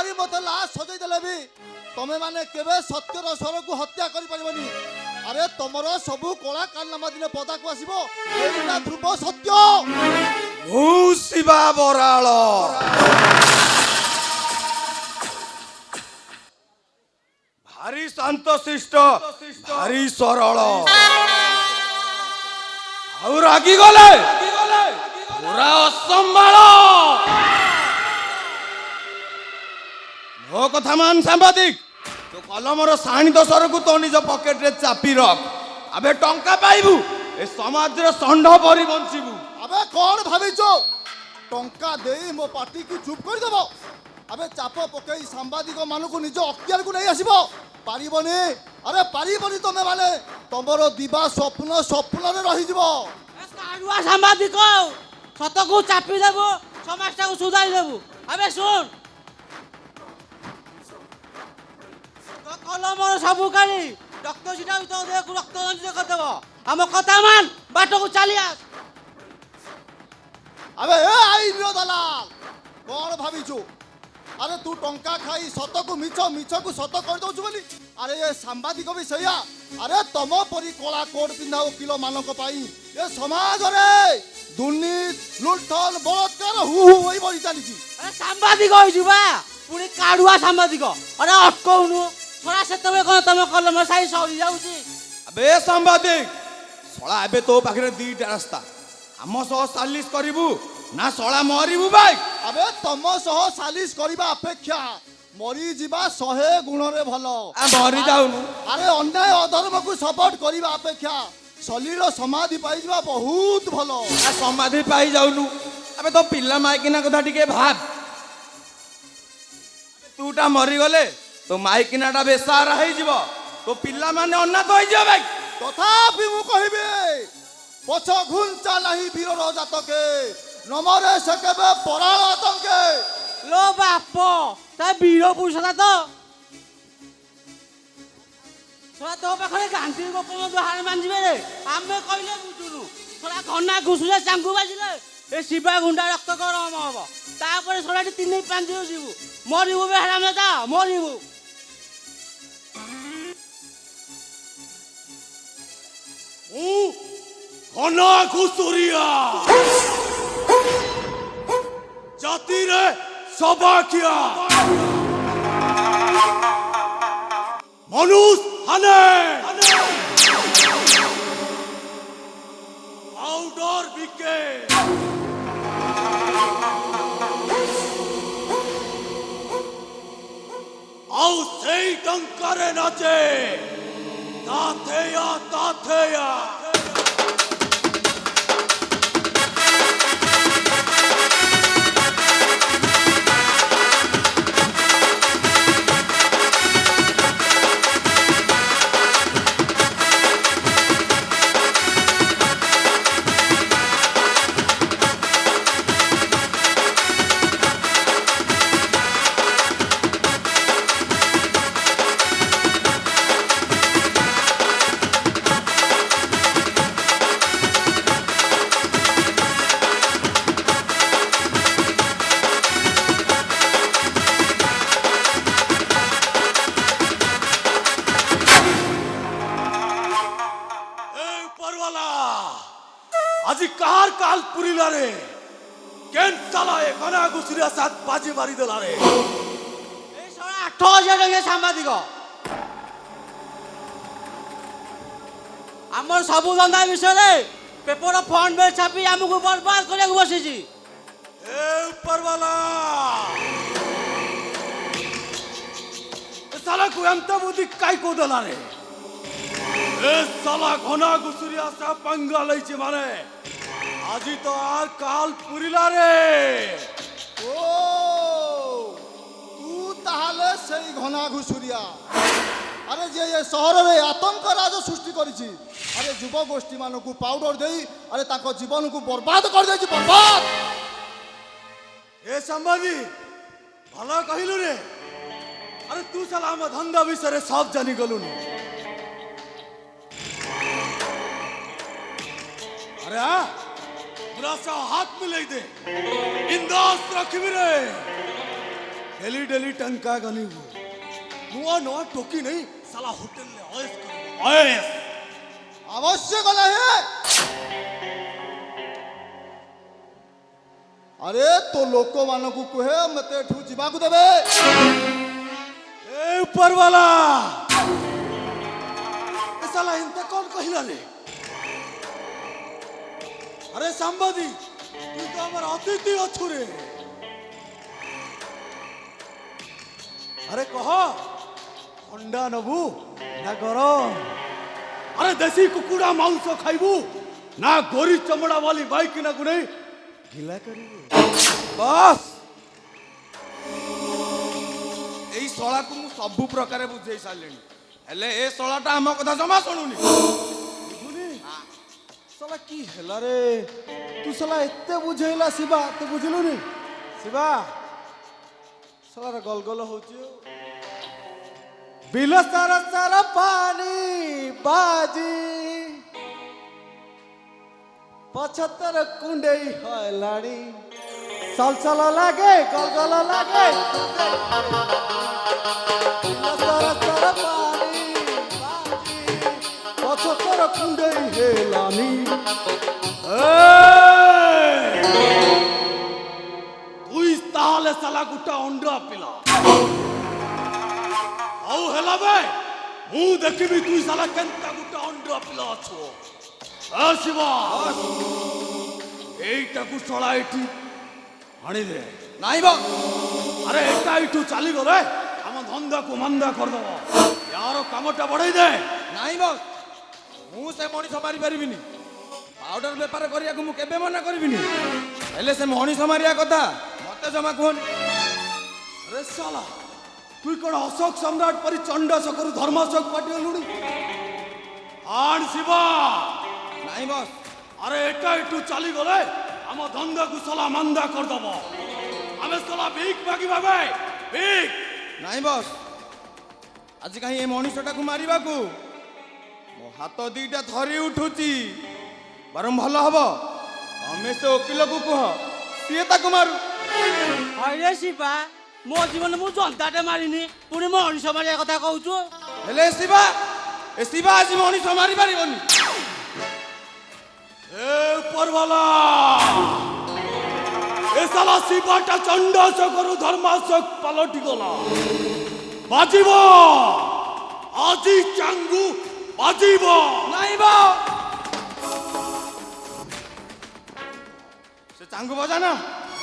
मारी मत लाश सजई देले भी तमे माने केबे सत्यर स्वर को हत्या करि परिबनी। अरे तमरो सबु कला कारनामा दिने पदा को आसीबो एटा ध्रुव सत्य। मु शिवा बराळ भारी शांत शिष्ट भारी सरल आउ रागी गले पूरा असंभाळ। मो कथा मान सांबादिक तो कलमर साणी दशर को तो निज पकेट रे चापी रख। अबे टंका पाइबू ए समाज रे षंढ परी बंचिबू। अबे कौन भाविचो टंका देई मो पार्टी की चुप कर देबो। अबे चाप पकई सांबादिक मानु को निज अख्तियार को नहीं आसीबो पारिबनी। अरे पारिबनी तमे माने तमरो दिबा स्वप्न स्वप्न रे रही जिवो। काडुआ सांबादिक सत को चापी देबो समाज को सुधारी देबो। अबे सुन तो कलमर सबु काली रक्त छिटा तो देख रक्त रंजित कर देबो। हम कथा मान बाट को चली आस। अबे ए आईन रो दलाल कौन भाविचु। अरे तू टंका खाई सत को मिछ मिछ को सत कर दउछु बोली। अरे ये सांबादिक भी सैया। अरे तम परी कला कोट पिंधा वकील मानक पाई ये समाज रे दुर्नीति लुटथल बलात्कार हु हु होई बड़ी चली। अरे सांबादिक होई जुबा पुणी काडुआ सांबादिक। अरे अटकौनु थोड़ा से तबे कोन तम कलम साई सरी जाउची। अबे सांबादिक सळा एबे तो पाखरे दीटा रास्ता आम सह सालिस करिबू ना सळा मरिबू भाई। अबे तम सह सालिस करिबा अपेक्षा मरी जीवा 100 गुण रे भलो। आ मरि जाउनु। अरे अन्याय अधर्म को सपोर्ट करिबा अपेक्षा सलील समाधि पाई जीवा बहुत भलो। आ समाधि पाई जाउनु। अबे तो पिल्ला माइकिना कथा टिके भाब। तूटा मरि गले तो माइकिनाटा बेसारा होई जीवो तो पिल्ला माने अनाथ होई जीवो भाई। तथापि मु कहिबे पछ घुंचा नहीं वीर जातके नमरे से केबे पराळ आतंके। लो बाप ता वीर पुरुषता तो थोड़ा तो पाखरे गांधी गोपन हार मानजिबे रे आमे कइले बुझुनु। थोड़ा घना घुसुले चांगु बाजिले ए शिवा गुंडा रक्त गरम हबो तापर थोड़ा 3-5 दिन जीवु मरिबु बे हराम ता मरिबु। घना घुसुरिया जाति रे सबाकिया मनुष्य हने पाउडर बिके आउ सेई टंकारे नाचे ताथेया ताथेया। आज कार काल पुरीला रे केन साला ए घना घुसुरिया साथ बाजी मारी देला रे। ए साला 8000 टका सांबादिक हमर सबु धंदा विषय रे पेपर फंड में छापी हमको बर्बाद करे को बसिची। ए ऊपर वाला ए साला को हम तो बुद्धि काई को देला रे। ए साला घना घुसुरिया सा पंगा लईचे माने আজি তো আর কাল পুরিলা রে। ओ तू ताहले सेई घना घुसुरिया। अरे जे ये शहर रे आतंक राज सृष्टि करिछि। अरे युव गोष्ठी मानकु पाउडर देई अरे ताको जीवन को बर्बाद कर देछि बर्बाद। ए संबादी भला कहिलु रे। अरे तू साला हम धंधा विषय सब जानी गलुनी। अरे हाँ पूरा सा हाथ मिलाई दे इंदास रखी रे डेली डेली टंका गनी नुआ नुआ टोकी नहीं साला होटल ले ऑयस कर ऑयस अवश्य गला है। अरे तो लोक मानकु कहे मते एठू जीवाकु देबे। ए ऊपर वाला ए साला इनते कौन कहिला रे? अरे संबदी तू तो हमर अतिथि अछु रे। अरे कह अंडा नबू ना गरम? अरे देसी कुकुड़ा मांस खाइबू ना गोरी चमड़ा वाली बाइक ना गुने गिला करिबू? बस एई शला को मु सब प्रकार बुझे सालेनी हेले ए शलाटा हम कथा जमा सुनुनी। साला की हेला रे तू साला एते बुझेला शिवा तू बुझलु नी शिवा साला रे गलगल होची बिल सारा सारा पानी बाजी 75 कुंडेई हलाड़ी चल चल लागे गलगल लागे बिल सारा सारा पानी बाजी 75 कुंडेई हेलानी। তুই তাহলে সালা গুটা অন্ডা পিলা আউ হেলা বে মু দেখিবি তুই সালা কেনতা গুটা অন্ডা পিলা আছো। শিবা এইটাকু চড়া এটি আনি দে নাই বস আরে এটা একটু চালি গলে আমার ধন্দাকু মান্দা কর দেব यार কামটা বড়াই দে। নাই বস মু সে মଣିষ মারি পারিবিনি পাউডার বেপার করিয়া মু কেবে মনা করিবিনি হেলে সে মଣିষ মারিয়া কথা মতে জমা কোন। আরে শালা তুই কোন অশোক সম্রাট পরি চণ্ডাশোকরু ধর্মাশোক পাটিলুনি আন শিবা নাই বস আরে এটা একটু চালি গলে আমার ধন্দাকু শালা মান্দা কর দেব আমি শালা ভিক মাগি ভাবে ভিক। নাই বস আজ কাহি এই মଣିষটাকু মারিবাকু মো হাত দুইটা ধরি উঠুছি বরং ভাল হব তুমি সে ওকিলকু কুহ সিয়ে তাকু মারু। হয়রে শিবা ମୋ ଜୀବନରେ ମୁଁ ଜନ୍ତାଟେ ମାରିନି ପୁଣି ମଣିଷ ମାରିବା କଥା କହୁଛୁ। হেলে এ শিবা আজি মଣିষ মারি পারিবনি। এ উপরওয়ালা এ শালা শিবাটা চণ্ডাশোকরু ধর্মাশোক পালটি গলা বাজিব আজি চাঙ্গু বাজিব। নাই বস সে চাঙ্গু বজা না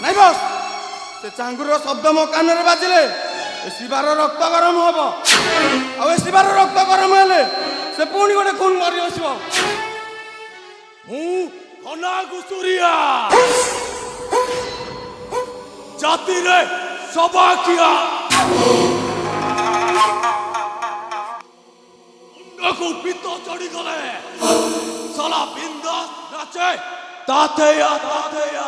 নাই বস সে চাঙ্গুর শব্দ মো কাନରେ বাজিলে এ শিবার রক্ত গরম হব আর এ শিবার রক্ত গরম হলে সে পুনি গোটে খুন মারি আসব। ମୁଁ ଘନା ଘୁଷୁରିଆ ଜାତିରେ ସବାକିଆ ମୁଣ୍ଡକୁ ପିତ ଚଢିଗଲେ ଶଲା ବିନ୍ଦାସ ନାଚେ ତାତେୟା ତାତେୟା।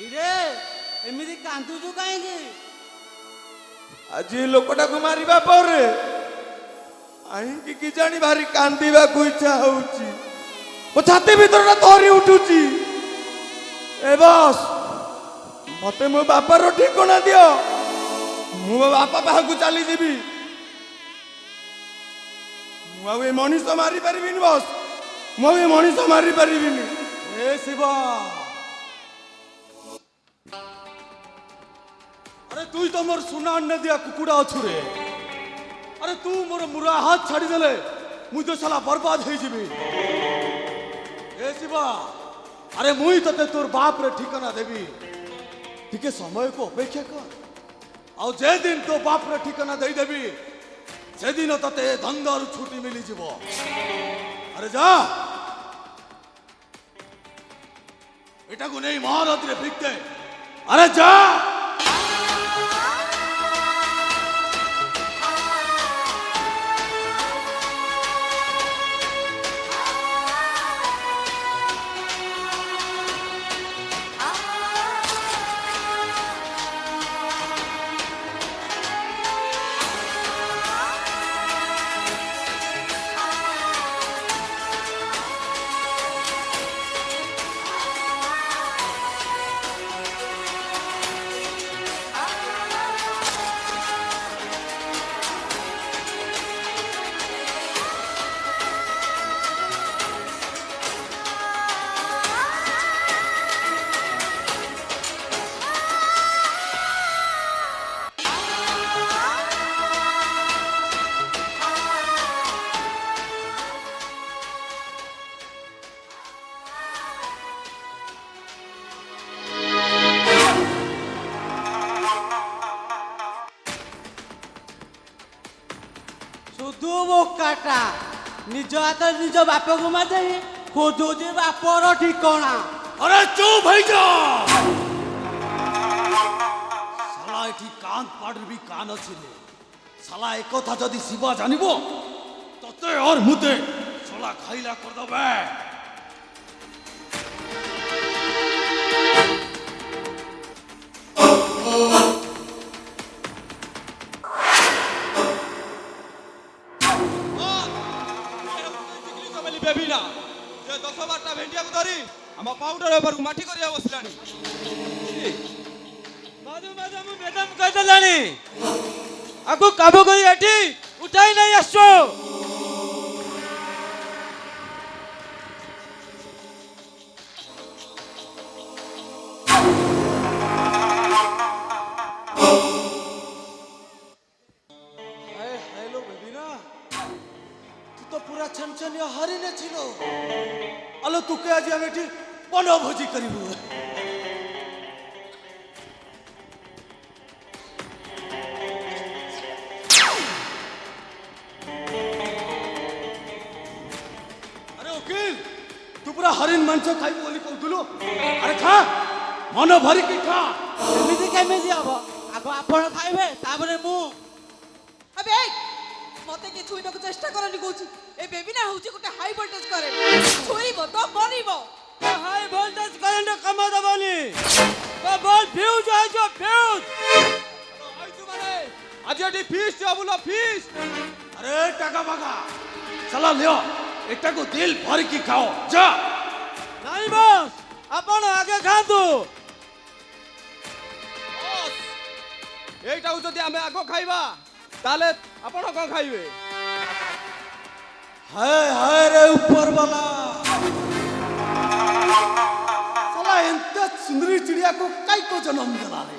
ଇରେ ଏମିତି କାନ୍ଦୁଛୁ କାହିଁକି? ଆଜି ଏ ଲୋକଟାକୁ ମାରିବା ପରେ କାହିଁକି କି ଜାଣି ଭାରି କାନ୍ଦିବାକୁ ଇଚ୍ଛା ହଉଛି ମୋ ଛାତି ଭିତରଟା ଥରି ଉଠୁଛି। ଏ ବସ୍ ମତେ ମୋ ବାପାର ଠିକଣା ଦିଅ ମୁଁ ମୋ ବାପା ପାଖକୁ ଚାଲିଯିବି। ମୁଁ ଆଉ ଏ ମଣିଷ ମାରି ପାରିବିନି ବସ୍ ମୁଁ ଆଉ ଏ ମଣିଷ ମାରି ପାରିବିନି। ଏ ଶିବ তুই তো মোর সোনা আন্নে দিয়া কুকুড়া অছু রে। আরে তু মোর মুরা হাত ছাড়ি দেলে মুই তো শালা বরবাদ হয়ে যাবি। এ শিবা, আরে মুই তোতে তোর বাপ রে ঠিকানা দেবি, টিকে সময়কে অপেক্ষা কর। ଆଉ যেদিন তো বাপ রে ঠিকানা দেই দেবি সেদিন তোতে ধন্দার ছুটি মিলি যাব। আরে যা, এটাকু নেই মহারথরে ফিরতে। আরে যা। শুধু বোকাটা নিজ হাতে নিজ বাপକୁ ମାରି ଖୋଜୁଛି ବାପର ଠିକଣା। আরে চুপ হয়ে যা। শালা এটি কান পাড়বি কান আছে রে। শালা এ কথা যদি শিবা জানিব ততে আর মুতে শালা খাইলা কর দেবে। ବେବିନା ଯେ 10-12ଟା ଭେଣ୍ଡିଆକୁ ଧରି ଆମ ପାଉଡର ଉପରକୁ ମାଟି କରିବା ବସିଲାଣି। ମଧୁ ମଧୁ ମୁଁ ବେଦମ କହିଦେଲାଣି, ଆକୁ କାବୁ କରି ଏଠି ଉଠାଇ ନେଇ ଆସୁ। হ্যালো বেবিনা, তুই তো পুরা ছনছনিয়া হারিনে ছিল। আলো তোকে আজ আমি এটি বনভোজি করিব। আরে ওকিল, তু পুরা হরিণ মাংস খাইব বলি কହୁଥିଲୁ। আরে খা, মন ভরিকি খা। ଏମିତି କେମିତି ହବ? ଆଗ ଆପଣ ଖାଇବେ ତାପରେ ମୁଁ। আবে এই মতে কি ছুইବାକୁ চেষ্টা করনি কইছি। এই বেবি না হচ্ছে গোটে হাই ভোল্টেজ করে। ছুইব তো মরিব। হাই ভোল্টেজ কারেন্ট কামা দেবনি, বল ফিউজ আইছো ফিউজ। আইছু মানে আজ এটি ফিস্ট হবলো ফিস্ট। আরে টাকা বাগা চালা লিও, এটাকু দিল ভরিকি খাও যা। ନାଇଁ ବସ୍, ଆପଣ ଆଗେ ଖାଆନ୍ତୁ। এইটাও যদি আমি আଗ খাইবা তাহলে ଆପଣ କଣ ଖାଇବେ? हाय हाय रे ऊपर वाला, साला एंते सुंदरी चिड़िया को काई को जन्म दिला रे।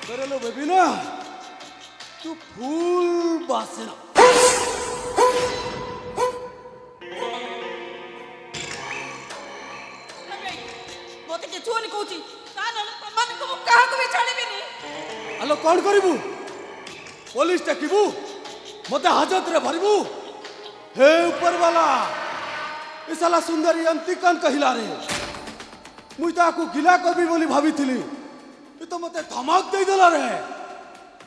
करे लो बेबी ना, तू फूल बासे ना। মতে কি ছুনি কইছি। তা না তোমাকে মু কাহাকু বি ছাড়িবিনি। আলো কোন করিবু? পুলিশ ডাকিবু, মতে হাজত রে ভরিবু। हे ऊपर वाला, ए साला सुंदरी अंती कान कहिला रे। मुई ताकू गिला करबी बोली भाबिथिली, ए तो मते धमक देई देला रे।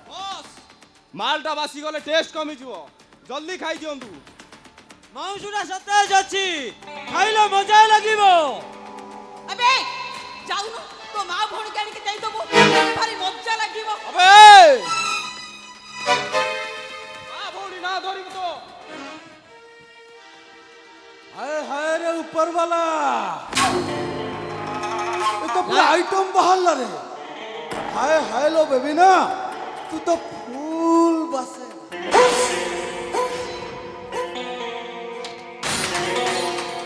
বস মালটা বাসি গলে টেস্ট কমিଯିବ, জলদি খাই দিଅନ୍ତୁ। ମାଉଁସଟା ସତେଜ ଅଛି, ଖାଇଲେ ମଜା ଲାଗିବ। আবে যাউনু তো মা ভণি কানিকে দেই দবো। ভারি মজা লাগিব। আবে আ ভৌনি না ধরিব তো। हाय हाय रे ऊपर वाला, ये तो पूरा आइटम बहाल रे। हाय हाय लो बेबी ना, तू तो फूल बसे। ไ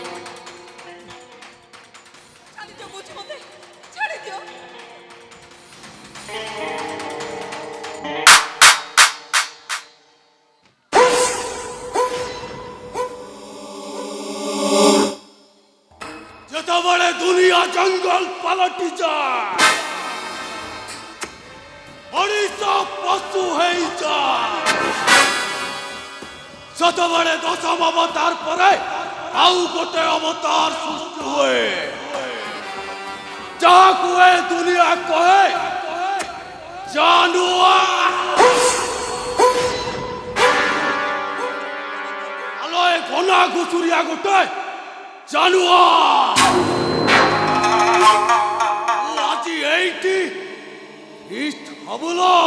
জঙ্গল পালটি যায়, মଣିষ পশু হয়ে যায়। ସେତେବେଳେ ଦଶମ ଅବତାର ପରେ ଆଉ ଗୋଟେ ଅବତାର ସୃଷ୍ଟି ହୁଏ, ଯାହାକୁ ଏ ଦୁନିଆ କହେ ଜାନୁଆର। ଆଲୋ ଏ ଘନା ଘୁଷୁରିଆ ଗୋଟେ ଜାନୁଆର। ଆଜି ଏଇଠି ଫିଷ୍ଟ ହବ ଲୋ।